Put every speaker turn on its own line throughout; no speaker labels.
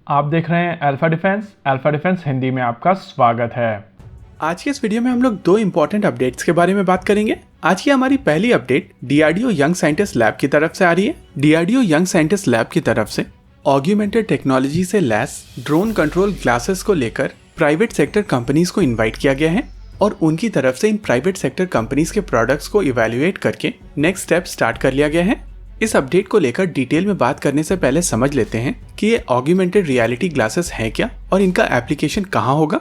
आप देख रहे हैं अल्फा डिफेंस हिंदी में आपका स्वागत है।
आज के इस वीडियो में हम लोग दो इंपॉर्टेंट अपडेट्स के बारे में बात करेंगे। आज की हमारी पहली update DRDO young scientist lab की तरफ से आ रही है। डीआरडीओ यंग साइंटिस्ट लैब की तरफ से ऑग्यूमेंटेड टेक्नोलॉजी से लैस ड्रोन कंट्रोल ग्लासेस को लेकर प्राइवेट सेक्टर कंपनीज को इन्वाइट किया गया है और उनकी तरफ से इन प्राइवेट सेक्टर कंपनीज के प्रोडक्ट्स को इवेल्युएट करके नेक्स्ट स्टेप स्टार्ट कर लिया गया है। इस अपडेट को लेकर डिटेल में बात करने से पहले समझ लेते हैं कि ये ऑग्यूमेंटेड रियलिटी ग्लासेस हैं क्या और इनका एप्लीकेशन कहाँ होगा।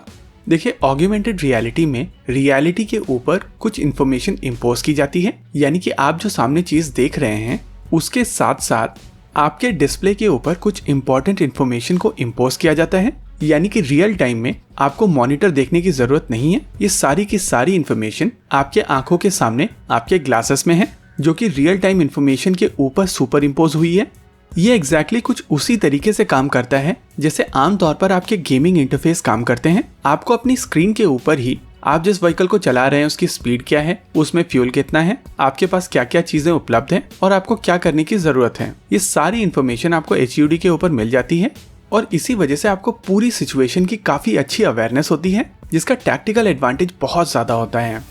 देखिए, ऑग्यूमेंटेड रियलिटी में रियलिटी के ऊपर कुछ इन्फॉर्मेशन इम्पोज की जाती है, यानी कि आप जो सामने चीज देख रहे हैं उसके साथ साथ आपके डिस्प्ले के ऊपर कुछ इंपॉर्टेंट इन्फॉर्मेशन को इम्पोज किया जाता है, यानी कि रियल टाइम में आपको मॉनिटर देखने की जरूरत नहीं है। ये सारी की सारी इन्फॉर्मेशन आपके आंखों के सामने आपके ग्लासेस में है, जो कि रियल टाइम इन्फॉर्मेशन के ऊपर सुपर इम्पोज हुई है। ये एग्जैक्टली कुछ उसी तरीके से काम करता है जैसे आमतौर पर आपके गेमिंग इंटरफेस काम करते हैं। आपको अपनी स्क्रीन के ऊपर ही आप जिस व्हीकल को चला रहे हैं उसकी स्पीड क्या है, उसमें फ्यूल कितना है, आपके पास क्या क्या चीजें उपलब्ध हैं और आपको क्या करने की जरूरत है, ये सारी इन्फॉर्मेशन आपको HUD के ऊपर मिल जाती है और इसी वजह से आपको पूरी सिचुएशन की काफी अच्छी अवेयरनेस होती है, जिसका टैक्टिकल एडवांटेज बहुत ज्यादा होता है।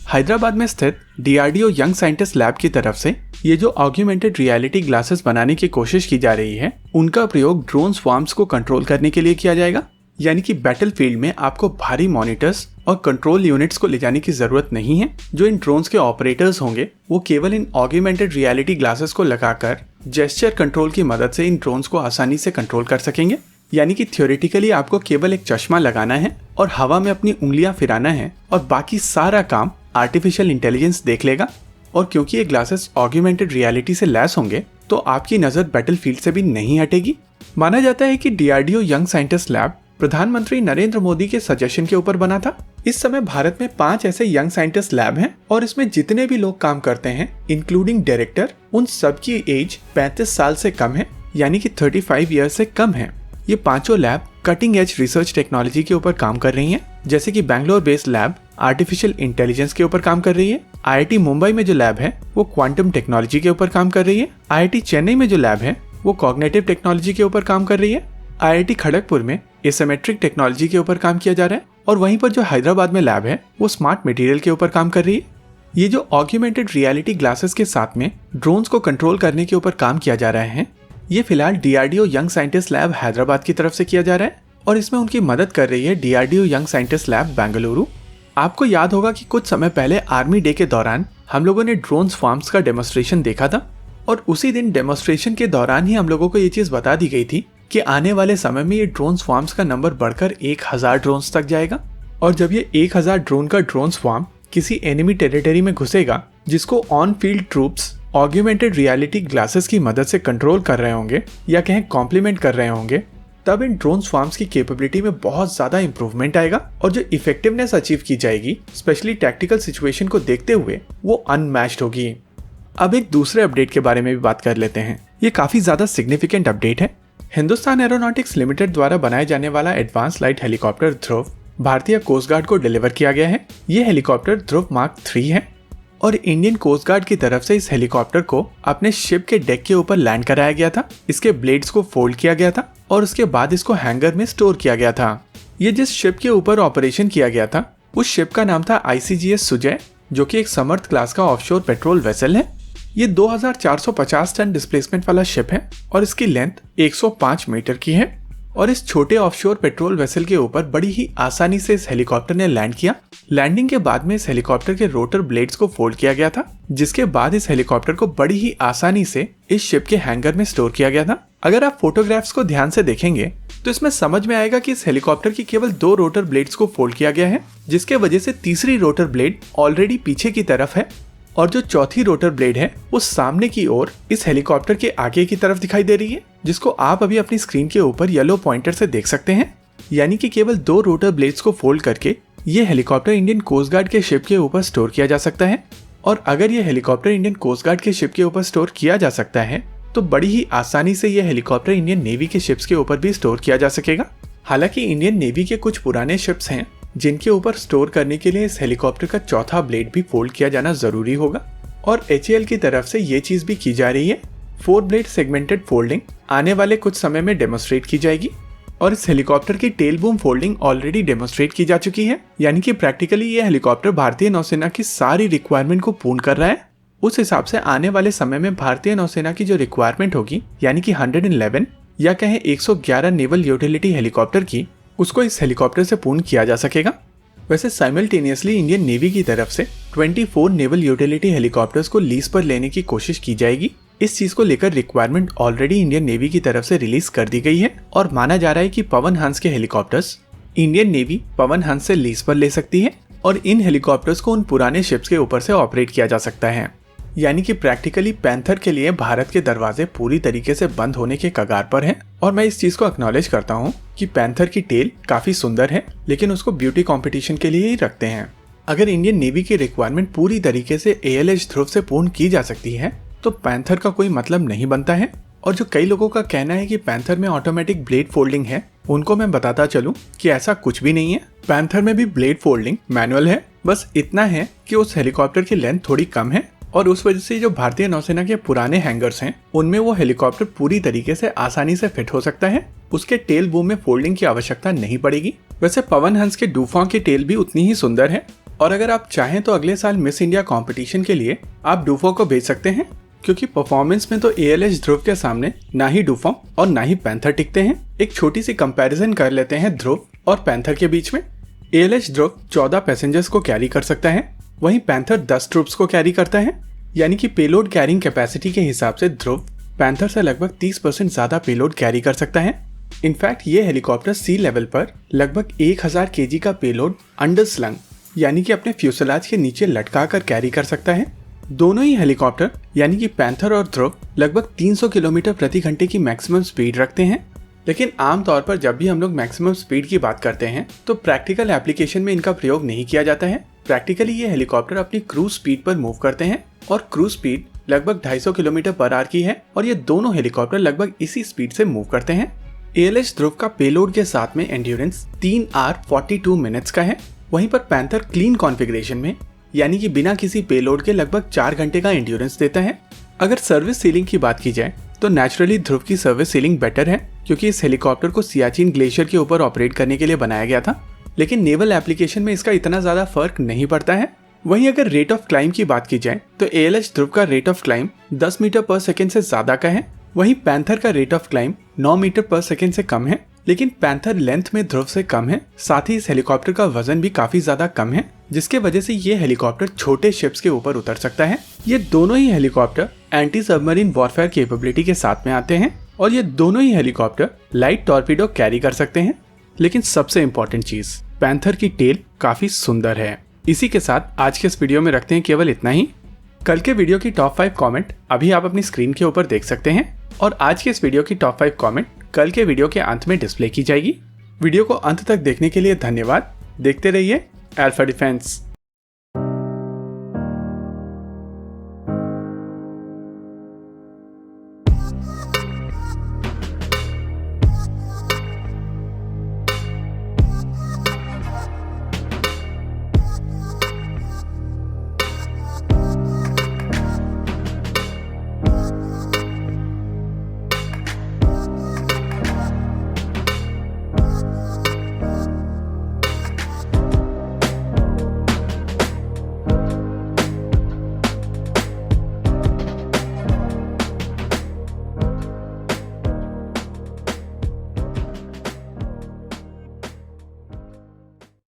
हैदराबाद में स्थित डीआरडीओ यंग साइंटिस्ट लैब की तरफ से ये जो ऑग्यूमेंटेड रियलिटी ग्लासेस बनाने की कोशिश की जा रही है, उनका प्रयोग ड्रोन स्वार्म्स को कंट्रोल करने के लिए किया जाएगा। यानी कि बैटलफील्ड में आपको भारी मॉनिटर्स और कंट्रोल यूनिट्स को ले जाने की जरूरत नहीं है। जो इन ड्रोन्स के ऑपरेटर्स होंगे वो केवल इन ऑग्यूमेंटेड रियलिटी ग्लासेस को लगाकर जेस्चर कंट्रोल की मदद से इन ड्रोन्स को आसानी से कंट्रोल कर सकेंगे। यानी कि थ्योरेटिकली आपको केवल एक चश्मा लगाना है और हवा में अपनी उंगलियां फिराना है और बाकी सारा काम आर्टिफिशियल इंटेलिजेंस देख लेगा। और क्योंकि ये ग्लासेस ऑग्यूमेंटेड रियलिटी से लैस होंगे तो आपकी नजर बैटलफील्ड से भी नहीं हटेगी। माना जाता है कि डीआरडीओ यंग साइंटिस्ट लैब प्रधानमंत्री नरेंद्र मोदी के सजेशन के ऊपर बना था। इस समय भारत में 5 ऐसे यंग साइंटिस्ट लैब हैं और इसमें जितने भी लोग काम करते हैं इंक्लूडिंग डायरेक्टर, उन सबकी एज 35 साल से कम है, यानी कि 35 ईयर से कम है। ये पांचों lab cutting edge research technology के ऊपर काम कर रही हैं, जैसे कि Bangalore based lab artificial intelligence के ऊपर काम कर रही है। IIT मुंबई में जो लैब है वो क्वांटम टेक्नोलॉजी के ऊपर काम कर रही है। IIT चेन्नई में जो लैब है वो कॉग्निटिव टेक्नोलॉजी के ऊपर काम कर रही है। IIT खड़गपुर में एसिमेट्रिक टेक्नोलॉजी के ऊपर काम किया जा रहा है और वहीं पर जो हैदराबाद में लैब है वो स्मार्ट मटेरियल के ऊपर काम कर रही है। ये जो ऑग्यूमेंटेड रियलिटी ग्लासेस के साथ में ड्रोन्स को कंट्रोल करने के ऊपर काम किया जा रहा है, ये फिलहाल DRDO young scientist lab Hyderabad की तरफ से किया जा रहा है और इसमें उनकी मदद कर रही है DRDO young scientist lab Bengaluru. आपको याद होगा कि कुछ समय पहले आर्मी डे के दौरान हम लोगों ने ड्रोन स्वार्म्स का डेमोन्स्ट्रेशन देखा था और उसी दिन डेमोन्स्ट्रेशन के दौरान ही हम लोगों को ये चीज बता दी गई थी कि आने वाले समय में ये ड्रोन स्वार्म्स का नंबर बढ़कर 1000 ड्रोन्स तक जाएगा। और जब ये 1000 ड्रोन का ड्रोन स्वार्म किसी एनिमी टेरिटरी में घुसेगा जिसको on field troops augmented reality glasses की मदद से कंट्रोल कर रहे होंगे या कहें कॉम्प्लीमेंट कर रहे होंगे, तब इन ड्रोन स्वार्म्स की कैपेबिलिटी में बहुत ज्यादा इंप्रूवमेंट आएगा और जो इफेक्टिवनेस अचीव की जाएगी स्पेशली टैक्टिकल सिचुएशन को देखते हुए वो अनमैच्ड होगी। अब एक दूसरे अपडेट के बारे में भी बात कर लेते हैं। ये काफी ज्यादा सिग्निफिकेंट अपडेट है। हिंदुस्तान एरोनॉटिक्स लिमिटेड द्वारा बनाए जाने वाला एडवांस लाइट हेलीकॉप्टर ध्रुव भारतीय कोस्ट गार्ड को डिलीवर किया गया है। ये हेलीकॉप्टर ध्रुव मार्क 3 है और इंडियन कोस्ट गार्ड की तरफ से इस हेलीकॉप्टर को अपने शिप के डेक के ऊपर लैंड कराया गया था। इसके ब्लेड्स को फोल्ड किया गया था और उसके बाद इसको हैंगर में स्टोर किया गया था। ये जिस शिप के ऊपर ऑपरेशन किया गया था उस शिप का नाम था ICGS सुजय, जो कि एक समर्थ क्लास का ऑफशोर पेट्रोल वेसल है। ये 2450 टन डिस्प्लेसमेंट वाला शिप है और इसकी लेंथ 105 मीटर की है और इस छोटे ऑफशोर पेट्रोल वेसल के ऊपर बड़ी ही आसानी से इस हेलीकॉप्टर ने लैंड किया। लैंडिंग के बाद में इस हेलीकॉप्टर के रोटर ब्लेड्स को फोल्ड किया गया था, जिसके बाद इस हेलीकॉप्टर को बड़ी ही आसानी से इस शिप के हैंगर में स्टोर किया गया था। अगर आप फोटोग्राफ्स को ध्यान से देखेंगे तो इसमें समझ में आएगा कि इस हेलीकॉप्टर की केवल 2 रोटर ब्लेड्स को फोल्ड किया गया है, जिसके वजह से तीसरी रोटर ब्लेड ऑलरेडी पीछे की तरफ है और जो चौथी रोटर ब्लेड है वो सामने की ओर इस हेलीकॉप्टर के आगे की तरफ दिखाई दे रही है, जिसको आप अभी अपनी स्क्रीन के ऊपर येलो पॉइंटर से देख सकते हैं। यानी कि केवल 2 रोटर ब्लेड्स को फोल्ड करके ये हेलीकॉप्टर इंडियन कोस्ट गार्ड के शिप के ऊपर स्टोर किया जा सकता है। और अगर ये हेलीकॉप्टर इंडियन कोस्ट गार्ड के शिप के ऊपर स्टोर किया जा सकता है तो बड़ी ही आसानी से यह हेलीकॉप्टर इंडियन नेवी के शिप्स के ऊपर भी स्टोर किया जा सकेगा। हालांकि इंडियन नेवी के कुछ पुराने शिप्स हैं जिनके ऊपर स्टोर करने के लिए इस हेलीकॉप्टर का चौथा ब्लेड भी फोल्ड किया जाना जरूरी होगा और HAL की तरफ से ये चीज भी की जा रही है। 4 ब्लेड सेगमेंटेड फोल्डिंग आने वाले कुछ समय में डेमोन्स्ट्रेट की जाएगी और इस हेलीकॉप्टर की tail boom folding already demonstrate की जा चुकी है, यानी कि प्रैक्टिकली ये हेलीकॉप्टर भारतीय नौसेना की सारी रिक्वायरमेंट को पूर्ण कर रहा है। उस हिसाब से आने वाले समय में भारतीय नौसेना की जो रिक्वायरमेंट होगी, यानी कि 111 या कहें 111 नेवल यूटिलिटी हेलीकॉप्टर की, उसको इस हेलीकॉप्टर से पूर्ण किया जा सकेगा। वैसे साइमल्टेनियसली इंडियन नेवी की तरफ से 24 नेवल यूटिलिटी हेलीकॉप्टर्स को लीज पर लेने की कोशिश की जाएगी। इस चीज को लेकर रिक्वायरमेंट ऑलरेडी इंडियन नेवी की तरफ से रिलीज कर दी गई है और माना जा रहा है कि पवन हंस के helicopters Indian navy Pawan Hans से लीज पर ले सकती है और इन हेलीकॉप्टर्स को उन पुराने शिप्स के ऊपर से ऑपरेट किया जा सकता है। यानी कि प्रैक्टिकली पैंथर के लिए भारत के दरवाजे पूरी तरीके से बंद होने के कगार पर हैं। और मैं इस चीज को एक्नॉलेज करता हूँ कि पैंथर की टेल काफी सुंदर है, लेकिन उसको ब्यूटी कंपटीशन के लिए ही रखते हैं। अगर इंडियन नेवी की रिक्वायरमेंट पूरी तरीके से ALH ध्रुव से पूर्ण की जा सकती है तो पैंथर का कोई मतलब नहीं बनता है। और जो कई लोगों का कहना है कि पैंथर में ऑटोमेटिक ब्लेड फोल्डिंग है, उनको मैं बताता चलूं कि ऐसा कुछ भी नहीं है। पैंथर में भी ब्लेड फोल्डिंग मैनुअल है, बस इतना है कि उस हेलीकॉप्टर की लेंथ थोड़ी कम है और उस वजह से जो भारतीय नौसेना के पुराने हैंगर्स हैं उनमें वो हेलीकॉप्टर पूरी तरीके से आसानी से फिट हो सकता है। उसके टेल बूम में फोल्डिंग की आवश्यकता नहीं पड़ेगी। वैसे पवन हंस के डूफॉ की टेल भी उतनी ही सुंदर है और अगर आप चाहें तो अगले साल मिस इंडिया कंपटीशन के लिए आप डूफॉ को भेज सकते हैं, क्योंकि परफॉर्मेंस में तो ALH ध्रुव के सामने ना ही डूफॉ और ना ही पैंथर टिकते हैं। एक छोटी सी कंपैरिजन कर लेते हैं ध्रुव और पैंथर के बीच में। ALH ध्रुव 14 पैसेंजर्स को कैरी कर सकता है, वहीं पैंथर 10 ट्रूप्स को कैरी करता है। यानी कि पेलोड कैरिंग कैपेसिटी के हिसाब से ध्रुव पैंथर से लगभग 30% ज्यादा पेलोड कैरी कर सकता है। इनफैक्ट ये हेलीकॉप्टर सी लेवल पर लगभग 1000 kg का पेलोड अंडर स्लंग यानी कि अपने फ्यूसलाज के नीचे लटका कर कैरी कर सकता है। दोनों ही हेलीकॉप्टर यानी कि पैंथर और ध्रुव लगभग 300 किलोमीटर प्रति घंटे की मैक्सिमम स्पीड रखते हैं। लेकिन आमतौर पर जब भी हम लोग मैक्सिमम स्पीड की बात करते हैं तो प्रैक्टिकल एप्लीकेशन में इनका प्रयोग नहीं किया जाता है। प्रैक्टिकली ये हेलीकॉप्टर अपनी क्रूज स्पीड पर मूव करते हैं और क्रूज स्पीड लगभग 250 किलोमीटर पर आवर की है और ये दोनों हेलीकॉप्टर लगभग इसी स्पीड से मूव करते हैं। ALH ध्रुव का पेलोड के साथ में एंड्योरेंस 3 आवर 42 मिनट्स का है, वहीं पर पैंथर क्लीन कॉन्फ़िगरेशन में यानी कि बिना किसी पेलोड के लगभग 4 घंटे का एंड्योरेंस देता है। अगर सर्विस सीलिंग की बात की जाए तो नेचुरली ध्रुव की सर्विस सीलिंग बेटर है, क्योंकि इस हेलीकॉप्टर को सियाचिन ग्लेशियर के ऊपर ऑपरेट करने के लिए बनाया गया था। लेकिन नेवल एप्लीकेशन में इसका इतना ज्यादा फर्क नहीं पड़ता है। वहीं अगर रेट ऑफ क्लाइंब की बात की जाए तो ALH ध्रुव का रेट ऑफ क्लाइंब 10 मीटर पर सेकेंड से ज्यादा का है, वहीं पैंथर का रेट ऑफ क्लाइंब 9 मीटर पर सेकेंड से कम है। लेकिन पैंथर लेंथ में ध्रुव से कम है, साथ ही इस हेलीकॉप्टर का वजन भी काफी ज्यादा कम है, जिसके वजह से ये हेलीकॉप्टर छोटे शिप्स के ऊपर उतर सकता है। ये दोनों ही helicopter anti submarine warfare capability के साथ में आते हैं और ये दोनों ही हेलीकॉप्टर लाइट टॉर्पीडो कैरी कर सकते हैं। लेकिन सबसे इम्पोर्टेंट चीज, पैंथर की टेल काफी सुंदर है। इसी के साथ आज के इस वीडियो में रखते हैं केवल इतना ही। कल के वीडियो की टॉप 5 कमेंट अभी आप अपनी स्क्रीन के ऊपर देख सकते हैं और आज के इस वीडियो की टॉप 5 कमेंट कल के वीडियो के अंत में डिस्प्ले की जाएगी। वीडियो को अंत तक देखने के लिए धन्यवाद। देखते रहिए अल्फा डिफेंस।